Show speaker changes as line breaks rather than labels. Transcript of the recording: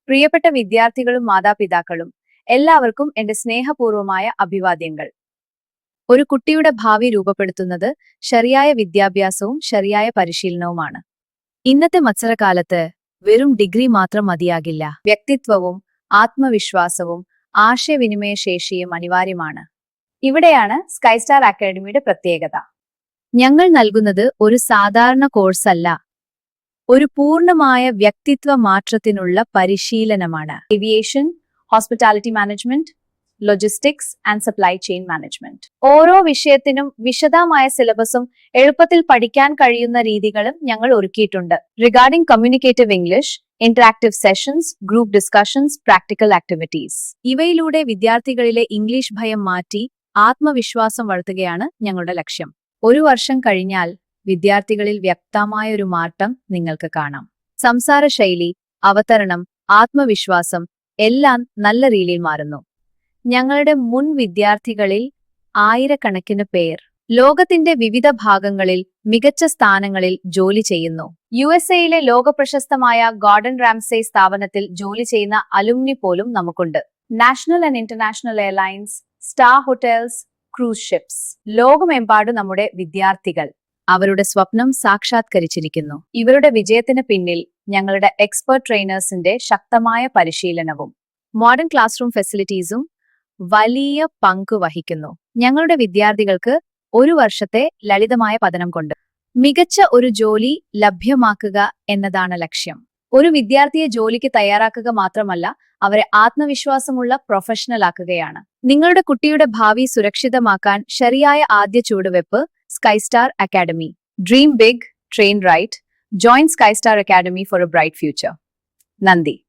പ്രിയപ്പെട്ട വിദ്യാർത്ഥികളും മാതാപിതാക്കളും എല്ലാവർക്കും എന്റെ സ്നേഹപൂർവമായ അഭിവാദ്യങ്ങൾ. ഒരു കുട്ടിയുടെ ഭാവി രൂപപ്പെടുത്തുന്നത് ശരിയായ വിദ്യാഭ്യാസവും ശരിയായ പരിശീലനവുമാണ്. ഇന്നത്തെ മത്സരകാലത്ത് വെറും ഡിഗ്രി മാത്രം മതിയാകില്ല. വ്യക്തിത്വവും ആത്മവിശ്വാസവും ആശയവിനിമയ ശേഷിയും അനിവാര്യമാണ്. ഇവിടെയാണ് സ്കൈസ്റ്റാർ അക്കാഡമിയുടെ പ്രത്യേകത. ഞങ്ങൾ നൽകുന്നത് ഒരു സാധാരണ കോഴ്സല്ല, ഒരു പൂർണ്ണമായ വ്യക്തിത്വ മാറ്റത്തിനുള്ള പരിശീലനമാണ്. Aviation, hospitality management, logistics and supply chain management. ഓരോ വിഷയത്തിനും വിശദമായ സിലബസും എളുപ്പത്തിൽ പഠിക്കാൻ കഴിയുന്ന രീതികളും ഞങ്ങൾ ഒരുക്കിയിട്ടുണ്ട്. Regarding communicative English, interactive sessions, group discussions, practical activities. ഇവയിലൂടെ വിദ്യാർത്ഥികളിലെ ഇംഗ്ലീഷ് ഭയം മാറ്റി ആത്മവിശ്വാസം വളർത്തുകയാണ് ഞങ്ങളുടെ ലക്ഷ്യം. ഒരു വർഷം കഴിഞ്ഞാൽ വിദ്യാർത്ഥികളിൽ വ്യക്തമായ ഒരു മാറ്റം നിങ്ങൾക്ക് കാണാം. സംസാര ശൈലി, അവതരണം, ആത്മവിശ്വാസം എല്ലാം നല്ല രീതിയിൽ മാറുന്നു. ഞങ്ങളുടെ മുൻ വിദ്യാർത്ഥികളിൽ ആയിരക്കണക്കിന് പേർ ലോകത്തിന്റെ വിവിധ ഭാഗങ്ങളിൽ മികച്ച സ്ഥാനങ്ങളിൽ ജോലി ചെയ്യുന്നു. USA ലോകപ്രശസ്തമായ ഗോർഡൻ റാംസേ സ്ഥാപനത്തിൽ ജോലി ചെയ്യുന്ന അലുമിനി പോലും നമുക്കുണ്ട്. National and international airlines, star hotels, cruise ships. ലോകമെമ്പാടും നമ്മുടെ വിദ്യാർത്ഥികൾ അവരുടെ സ്വപ്നം സാക്ഷാത്കരിച്ചിരിക്കുന്നു. ഇവരുടെ വിജയത്തിന് പിന്നിൽ ഞങ്ങളുടെ എക്സ്പെർട്ട് ട്രെയിനേഴ്സിന്റെ ശക്തമായ പരിശീലനവും മോഡേൺ ക്ലാസ് റൂം ഫെസിലിറ്റീസും വലിയ പങ്ക് വഹിക്കുന്നു. ഞങ്ങളുടെ വിദ്യാർത്ഥികൾക്ക് ഒരു വർഷത്തെ ലളിതമായ പഠനം കൊണ്ട് മികച്ച ഒരു ജോലി ലഭ്യമാക്കുക എന്നതാണ് ലക്ഷ്യം. ഒരു വിദ്യാർത്ഥിയെ ജോലിക്ക് തയ്യാറാക്കുക മാത്രമല്ല, അവരെ ആത്മവിശ്വാസമുള്ള പ്രൊഫഷണൽ ആക്കുകയാണ്. നിങ്ങളുടെ കുട്ടിയുടെ ഭാവി സുരക്ഷിതമാക്കാൻ ശരിയായ ആദ്യ ചുവടുവെപ്പ് സ്കൈസ്റ്റാർ academy. Dream big, train right. Join Skystar Academy for a bright future. നന്ദി.